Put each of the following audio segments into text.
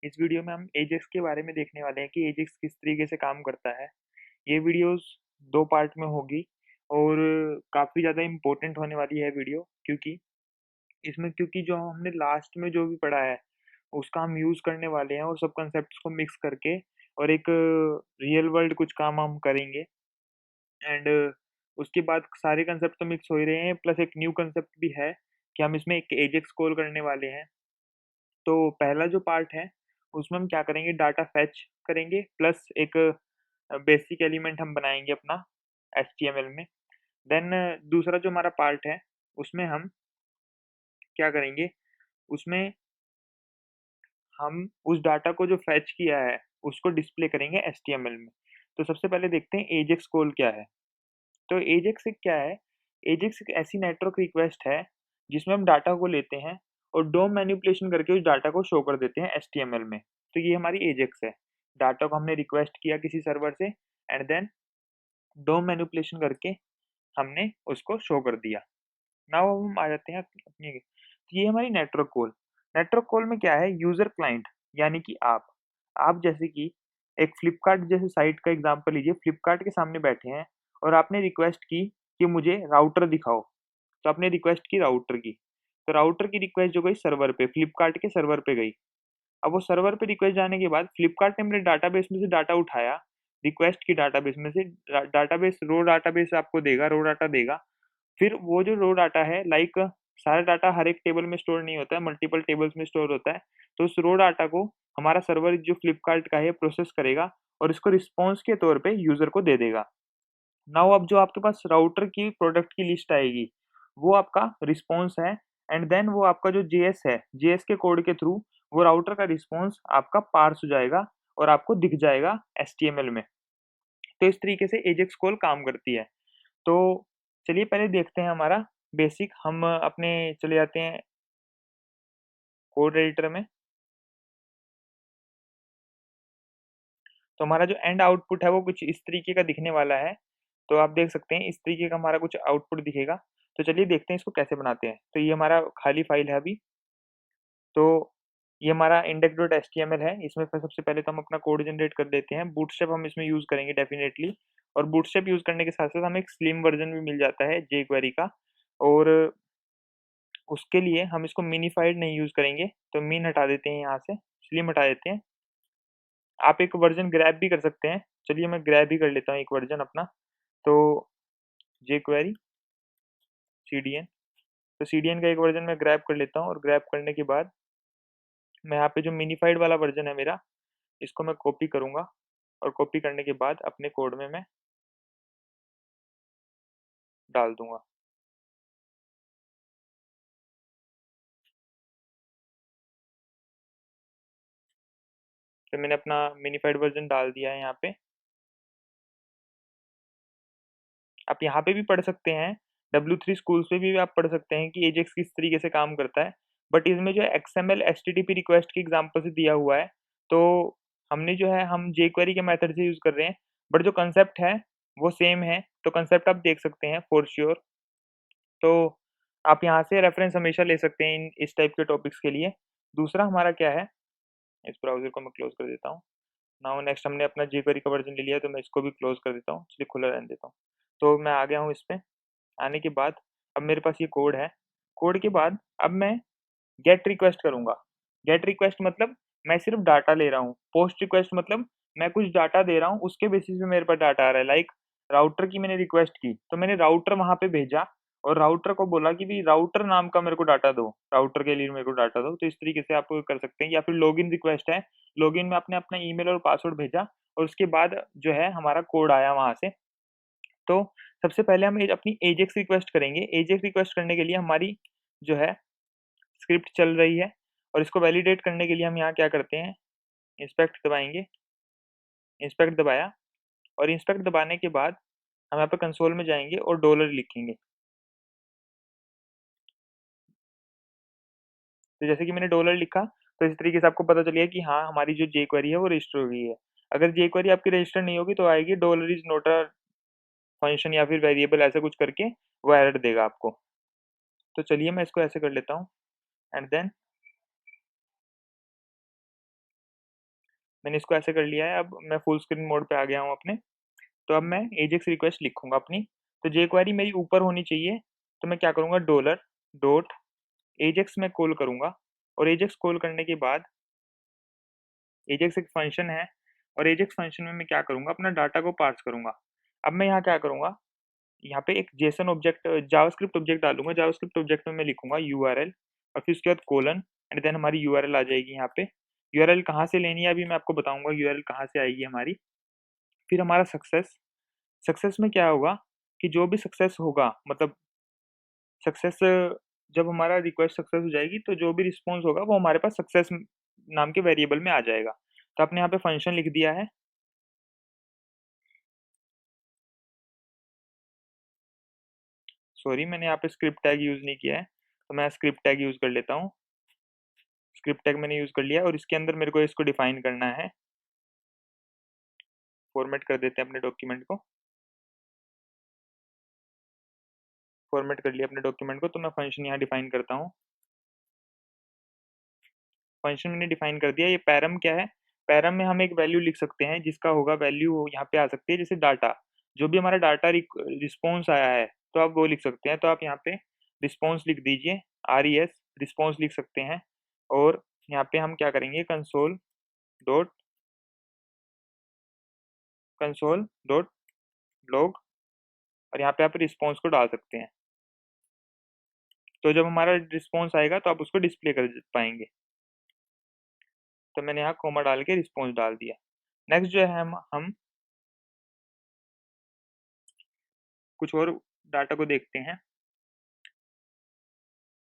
इस वीडियो में हम एजेक्स के बारे में देखने वाले हैं कि एजेक्स किस तरीके से काम करता है। ये वीडियोस 2 पार्ट में होगी और काफ़ी ज़्यादा इम्पोर्टेंट होने वाली है वीडियो, क्योंकि जो हमने लास्ट में जो भी पढ़ा है, उसका हम यूज़ करने वाले हैं और सब कॉन्सेप्ट्स को मिक्स करके और एक रियल वर्ल्ड कुछ काम हम करेंगे। एंड उसके बाद सारे कॉन्सेप्ट तो मिक्स हो ही रहे हैं, प्लस एक न्यू कॉन्सेप्ट भी है कि हम इसमें एक एजेक्स कॉल करने वाले हैं। तो पहला जो पार्ट है, उसमें हम क्या करेंगे, डाटा फेच करेंगे प्लस एक बेसिक एलिमेंट हम बनाएँगे अपना एचटीएमएल में। देन दूसरा जो हमारा पार्ट है, उसमें हम क्या करेंगे, उसमें हम उस डाटा को जो फेच किया है, उसको डिस्प्ले करेंगे एचटीएमएल में। तो सबसे पहले देखते हैं एजेक्स कॉल क्या है। तो एजेक्स एक क्या है, एजेक्स एक ऐसी नेटवर्क रिक्वेस्ट है, जिसमें हम डाटा को लेते हैं और डोम मैनिपुलेशन करके उस डाटा को शो कर देते हैं एचटीएमएल में। तो ये हमारी एजेक्स है। डाटा को हमने रिक्वेस्ट किया किसी सर्वर से एंड देन डोम मैनिपुलेशन करके हमने उसको शो कर दिया। नाउ अब हम आ जाते हैं अपनी तो ये हमारी नेटवर्क कॉल। नेटवर्क कॉल में क्या है, यूज़र क्लाइंट यानी कि आप जैसे कि एक फ्लिपकार्ट जैसे साइट का एग्ज़ाम्पल लीजिए, फ्लिपकार्ट के सामने बैठे हैं और आपने रिक्वेस्ट की कि मुझे राउटर दिखाओ। तो आपने रिक्वेस्ट की राउटर की, तो राउटर की रिक्वेस्ट जो गई सर्वर पे, फ्लिपकार्ट के सर्वर पे गई। अब वो सर्वर पे रिक्वेस्ट जाने के बाद फ्लिपकार्ट ने मेरे डाटाबेस में से डाटा उठाया, रिक्वेस्ट की डाटाबेस में से डाटाबेस रो डाटाबेस आपको देगा, रो डाटा देगा। फिर वो जो रो डाटा है, लाइक सारा डाटा हर एक टेबल में स्टोर नहीं होता है, मल्टीपल टेबल्स में स्टोर होता है। तो उस रो डाटा को हमारा सर्वर जो फ्लिपकार्ट का है प्रोसेस करेगा और इसको रिस्पॉन्स के तौर पे यूज़र को दे देगा। नाउ अब जो आपके पास राउटर की प्रोडक्ट की लिस्ट आएगी, वो आपका रिस्पॉन्स है एंड देन वो आपका जो जेएस है, जेएस के कोड के थ्रू वो राउटर का रिस्पॉन्स आपका पार्स हो जाएगा और आपको दिख जाएगा एचटीएमएल में। तो इस तरीके से एजेक्स कॉल काम करती है। तो चलिए पहले देखते हैं हमारा बेसिक, हम अपने चले जाते हैं कोड एडिटर में। तो हमारा जो एंड आउटपुट है वो कुछ इस तरीके का दिखने वाला है। तो आप देख सकते हैं इस तरीके का हमारा कुछ आउटपुट दिखेगा। तो चलिए देखते हैं इसको कैसे बनाते हैं। तो ये हमारा खाली फाइल है अभी। तो ये हमारा index.html है। इसमें सबसे पहले तो हम अपना कोड जनरेट कर देते हैं। बूटस्ट्रैप हम इसमें यूज़ करेंगे डेफिनेटली। और बूटस्ट्रैप यूज़ करने के साथ-साथ हमें एक स्लिम वर्ज़न भी मिल जाता है jQuery का। और उसके लिए हम इसको मिनिफाइड नहीं यूज़ करेंगे, तो मिन हटा देते हैं यहाँ से, स्लिम हटा देते हैं। आप एक वर्ज़न ग्रैब भी कर सकते हैं। चलिए मैं ग्रैब ही कर लेता हूँ एक वर्ज़न अपना। तो jQuery CDN, तो CDN का एक वर्ज़न मैं ग्रैब कर लेता हूँ और ग्रैब करने के बाद मैं यहाँ पे जो मिनिफाइड वाला वर्ज़न है मेरा, इसको मैं कॉपी करूँगा और कॉपी करने के बाद अपने कोड में मैं डाल दूँगा। तो मैंने अपना मिनिफाइड वर्ज़न डाल दिया है यहाँ पे। आप यहाँ पे भी पढ़ सकते हैं, W3 स्कूल्स पे भी आप पढ़ सकते हैं कि एजेक्स किस तरीके से काम करता है। बट इसमें जो है XML HTTP रिक्वेस्ट के एग्ज़ाम्पल से दिया हुआ है, तो हमने जो है हम jQuery के मेथड से यूज़ कर रहे हैं, बट जो कांसेप्ट है वो सेम है। तो कांसेप्ट आप देख सकते हैं फॉर श्योर। तो आप यहाँ से रेफ़रेंस हमेशा ले सकते हैं इन इस टाइप के टॉपिक्स के लिए। दूसरा हमारा क्या है, इस ब्राउज़र को मैं क्लोज़ कर देता हूँ। नाउ नेक्स्ट हमने अपना jQuery का वर्ज़न ले लिया, तो मैं इसको भी क्लोज़ कर देता हूँ। चलिए खुला रहने देता हूँ। तो मैं आ गया हूँ इस पे। आने के बाद अब मेरे पास ये कोड है। कोड के बाद अब मैं गेट रिक्वेस्ट करूँगा। गेट रिक्वेस्ट मतलब मैं सिर्फ़ डाटा ले रहा हूँ। पोस्ट रिक्वेस्ट मतलब मैं कुछ डाटा दे रहा हूँ, उसके बेसिस पे मेरे पास डाटा आ रहा है। लाइक राउटर की मैंने रिक्वेस्ट की, तो मैंने राउटर वहाँ पे भेजा और राउटर को बोला कि भई राउटर नाम का मेरे को डाटा दो, राउटर के लिए मेरे को डाटा दो। तो इस तरीके से आप कर सकते हैं। या फिर लॉगिन रिक्वेस्ट है, लॉगिन में आपने अपना ईमेल और पासवर्ड भेजा और उसके बाद जो है हमारा कोड आया वहाँ से। तो सबसे पहले हम अपनी एजेक्स रिक्वेस्ट करेंगे। एजेक्स रिक्वेस्ट करने के लिए हमारी जो है स्क्रिप्ट चल रही है और इसको वैलिडेट करने के लिए हम यहाँ क्या करते हैं, इंस्पेक्ट दबाएँगे। इंस्पेक्ट दबाया और इंस्पेक्ट दबाने के बाद हम यहाँ पे कंसोल में जाएँगे और डॉलर लिखेंगे। तो जैसे कि मैंने डॉलर लिखा, तो इस तरीके से आपको पता चल गया कि हाँ, हमारी जो jQuery है वो रजिस्टर हो गई है। अगर jQuery आपकी रजिस्टर नहीं होगी तो आएगी dollar is not a function या फिर वेरिएबल, ऐसा कुछ करके वो एरर देगा आपको। तो चलिए मैं इसको ऐसे कर लेता हूँ एंड देन मैंने इसको ऐसे कर लिया है। अब मैं फुल स्क्रीन मोड पे आ गया हूँ अपने। तो अब मैं एजेक्स रिक्वेस्ट लिखूंगा अपनी। तो jQuery मेरी ऊपर होनी चाहिए। तो मैं क्या करूँगा, डॉलर डॉट एजेक्स में कॉल करूँगा। और एजेक्स कॉल करने के बाद एजेक्स एक फंक्शन है, और एजेक्स फंक्शन में मैं क्या करूँगा, अपना डाटा को पार्स करूँगा। अब मैं यहाँ क्या करूँगा, यहाँ पे एक जेसन ऑब्जेक्ट, जावास्क्रिप्ट ऑब्जेक्ट डालूंगा। जावास्क्रिप्ट ऑब्जेक्ट में मैं लिखूंगा यूआरएल, और फिर उसके बाद कोलन, एंड देन हमारी यूआरएल आ जाएगी यहाँ पे। यूआरएल कहाँ से लेनी है अभी मैं आपको बताऊंगा, यूआरएल कहाँ से आएगी हमारी। फिर हमारा सक्सेस। सक्सेस में क्या होगा कि जो भी सक्सेस होगा, मतलब सक्सेस, जब हमारा रिक्वेस्ट सक्सेस हो जाएगी तो जो भी रिस्पॉन्स होगा वो हमारे पास सक्सेस नाम के वेरिएबल में आ जाएगा। तो आपने यहाँ पे फंक्शन लिख दिया है। सॉरी, मैंने यहाँ पे स्क्रिप्ट टैग यूज़ नहीं किया है, तो मैं स्क्रिप्ट टैग यूज़ कर लेता हूँ। स्क्रिप्ट टैग मैंने यूज़ कर लिया, और इसके अंदर मेरे को इसको डिफाइन करना है। फॉर्मेट कर देते हैं अपने डॉक्यूमेंट को। फॉर्मेट कर लिया अपने डॉक्यूमेंट को। तो मैं फंक्शन यहाँ डिफाइन करता हूँ। फंक्शन मैंने डिफाइन कर दिया। ये पैरम क्या है, पैरम में हम एक वैल्यू लिख सकते हैं जिसका होगा वैल्यू यहाँ पे आ सकती है, जैसे डाटा, जो भी हमारा डाटा रिस्पॉन्स आया है तो आप वो लिख सकते हैं। तो आप यहाँ पे रिस्पॉन्स लिख दीजिए, RES रिस्पॉन्स लिख सकते हैं। और यहाँ पे हम क्या करेंगे, कंसोल डॉट लॉग, और यहाँ पे आप रिस्पॉन्स को डाल सकते हैं। तो जब हमारा रिस्पॉन्स आएगा तो आप उसको डिस्प्ले कर पाएंगे। तो मैंने यहाँ कोमा डाल के रिस्पॉन्स डाल दिया। नेक्स्ट जो है, हम कुछ और डाटा को देखते हैं।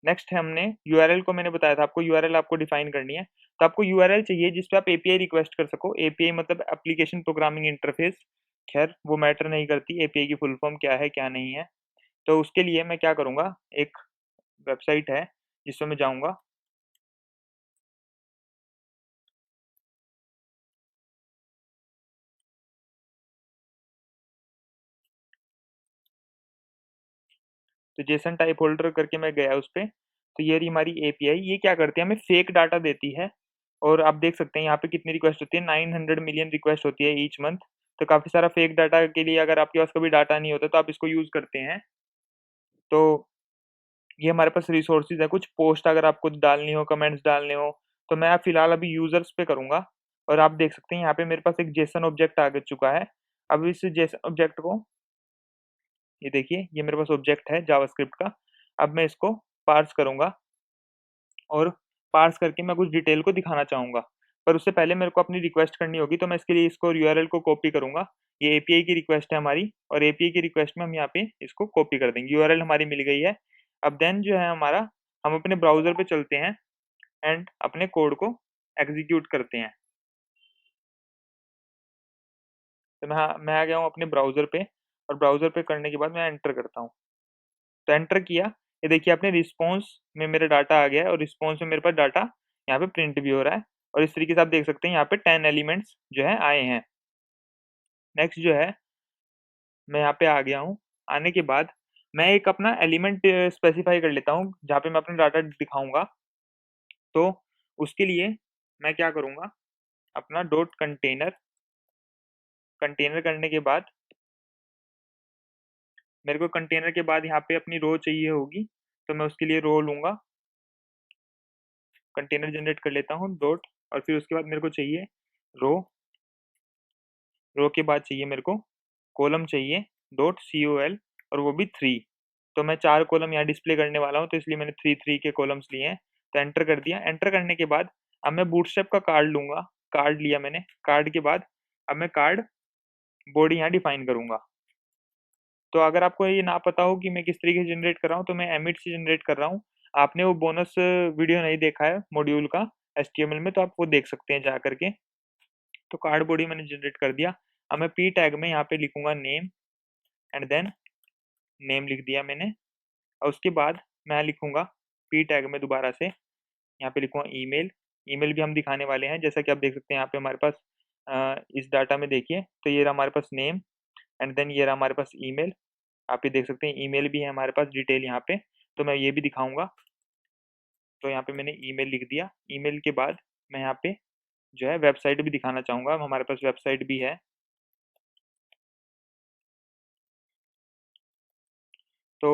नेक्स्ट है, हमने यूआरएल को, मैंने बताया था आपको यूआरएल आपको डिफाइन करनी है। तो आपको यूआरएल चाहिए जिस पे आप एपीआई रिक्वेस्ट कर सको। एपीआई मतलब एप्लीकेशन प्रोग्रामिंग इंटरफेस। खैर वो मैटर नहीं करती एपीआई की फुल फॉर्म क्या है क्या नहीं है। तो उसके लिए मैं क्या करूँगा, एक वेबसाइट है जिसमें मैं जाऊँगा। तो जेसन टाइप होल्डर करके मैं गया उस पे। तो ये रही हमारी एपीआई। ये क्या करती है, हमें फेक डाटा देती है। और आप देख सकते हैं यहाँ पे कितनी रिक्वेस्ट होती है, 900 मिलियन रिक्वेस्ट होती है ईच मंथ। तो काफ़ी सारा फेक डाटा के लिए, अगर आपके पास कभी डाटा नहीं होता तो आप इसको यूज़ करते हैं। तो ये हमारे पास रिसोर्सेज है। कुछ पोस्ट अगर आपको डालनी हो, कमेंट्स डालने हो, तो मैं फिलहाल अभी यूजर्स पे करूंगा। और आप देख सकते हैं यहाँ पे मेरे पास एक जेसन ऑब्जेक्ट आ चुका है। अब इस जेसन ऑब्जेक्ट को, ये देखिए, ये मेरे पास ऑब्जेक्ट है जावास्क्रिप्ट का। अब मैं इसको पार्स करूंगा, और पार्स करके मैं कुछ डिटेल को दिखाना चाहूंगा। पर उससे पहले मेरे को अपनी रिक्वेस्ट करनी होगी। तो मैं इसके लिए इसको यूआरएल को कॉपी करूंगा। ये एपीआई की रिक्वेस्ट है हमारी, और एपीआई की रिक्वेस्ट में हम यहाँ पे इसको कॉपी कर देंगे। यूआरएल हमारी मिल गई है। अब देन जो है हमारा, हम अपने ब्राउजर पे चलते हैं एंड अपने कोड को एग्जीक्यूट करते हैं। तो मैं आ गया हूँ अपने ब्राउजर पे, और ब्राउजर पे करने के बाद मैं एंटर करता हूँ। तो एंटर किया, ये देखिए अपने रिस्पॉन्स में मेरा डाटा आ गया है, और रिस्पॉन्स में मेरे पास डाटा यहाँ पे प्रिंट भी हो रहा है। और इस तरीके से आप देख सकते हैं यहाँ पे 10 एलिमेंट्स जो है आए हैं। नेक्स्ट जो है, मैं यहाँ पे आ गया हूँ। आने के बाद मैं एक अपना एलिमेंट स्पेसिफाई कर लेता हूँ जहाँ पे मैं अपना डाटा दिखाऊंगा। तो उसके लिए मैं क्या करूँगा, अपना डॉट कंटेनर, कंटेनर करने के बाद मेरे को कंटेनर के बाद यहाँ पे अपनी रो चाहिए होगी। तो मैं उसके लिए रो लूंगा, कंटेनर जनरेट कर लेता हूँ डॉट, और फिर उसके बाद मेरे को चाहिए रो। रो के बाद चाहिए मेरे को कॉलम चाहिए, डॉट COL, और वो भी 3। तो मैं 4 कॉलम यहाँ डिस्प्ले करने वाला हूँ, तो इसलिए मैंने 3 के कॉलम्स लिए हैं। तो एंटर कर दिया। एंटर करने के बाद अब मैं बूटस्ट्रैप का कार्ड लूंगा। कार्ड लिया मैंने। कार्ड के बाद अब मैं कार्ड बॉडी यहाँ डिफाइन करूंगा। तो अगर आपको ये ना पता हो कि मैं किस तरीके से जनरेट कर रहा हूँ, तो मैं एमिट से जनरेट कर रहा हूँ। आपने वो बोनस वीडियो नहीं देखा है मॉड्यूल का HTML में, तो आप वो देख सकते हैं जा करके। तो कार्ड बॉडी मैंने जनरेट कर दिया। अब मैं पी टैग में यहाँ पे लिखूंगा नेम, एंड देन नेम लिख दिया मैंने। और उसके बाद मैं लिखूंगा पी टैग में दोबारा से, यहाँ पे लिखूंगा ईमेल। ईमेल भी हम दिखाने वाले हैं, जैसा कि आप देख सकते हैं यहाँ पे हमारे पास इस डाटा में देखिए। तो ये रहा हमारे पास नेम, एंड देन ये रहा हमारे पास ईमेल। आप ये देख सकते हैं ईमेल भी है हमारे पास डिटेल यहाँ पे। तो मैं ये भी दिखाऊंगा। तो यहाँ पे मैंने ईमेल लिख दिया। ईमेल के बाद मैं यहाँ पे जो है वेबसाइट भी दिखाना चाहूँगा, हमारे पास वेबसाइट भी है। तो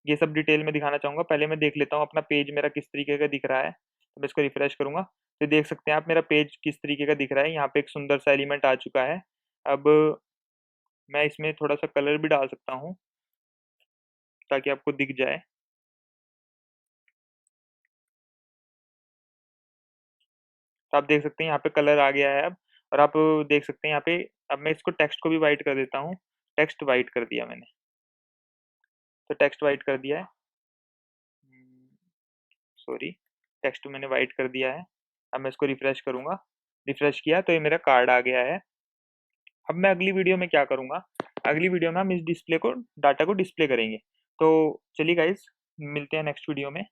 ये सब डिटेल में दिखाना चाहूँगा। पहले मैं देख लेता हूँ अपना पेज मेरा किस तरीके का दिख रहा है। तो मैं इसको रिफ्रेश करूँगा, तो देख सकते हैं आप मेरा पेज किस तरीके का दिख रहा है। यहाँ पे एक सुंदर सा एलिमेंट आ चुका है। अब मैं इसमें थोड़ा-सा कलर भी डाल सकता हूँ, ताकि आपको दिख जाए। तो आप देख सकते हैं यहाँ पे कलर आ गया है अब। और आप देख सकते हैं यहाँ पे, अब मैं इसको टेक्स्ट को भी व्हाइट कर देता हूँ। टेक्स्ट व्हाइट कर दिया मैंने, तो टेक्स्ट व्हाइट कर दिया है। सॉरी, टेक्स्ट मैंने व्हाइट कर दिया है। अब मैं इसको रिफ्रेश करूँगा। रिफ्रेश किया तो ये मेरा कार्ड आ गया है। अब मैं अगली वीडियो में क्या करूँगा, अगली वीडियो में हम इस डिस्प्ले को, डाटा को डिस्प्ले करेंगे। तो चलिए गाइस, मिलते हैं नेक्स्ट वीडियो में।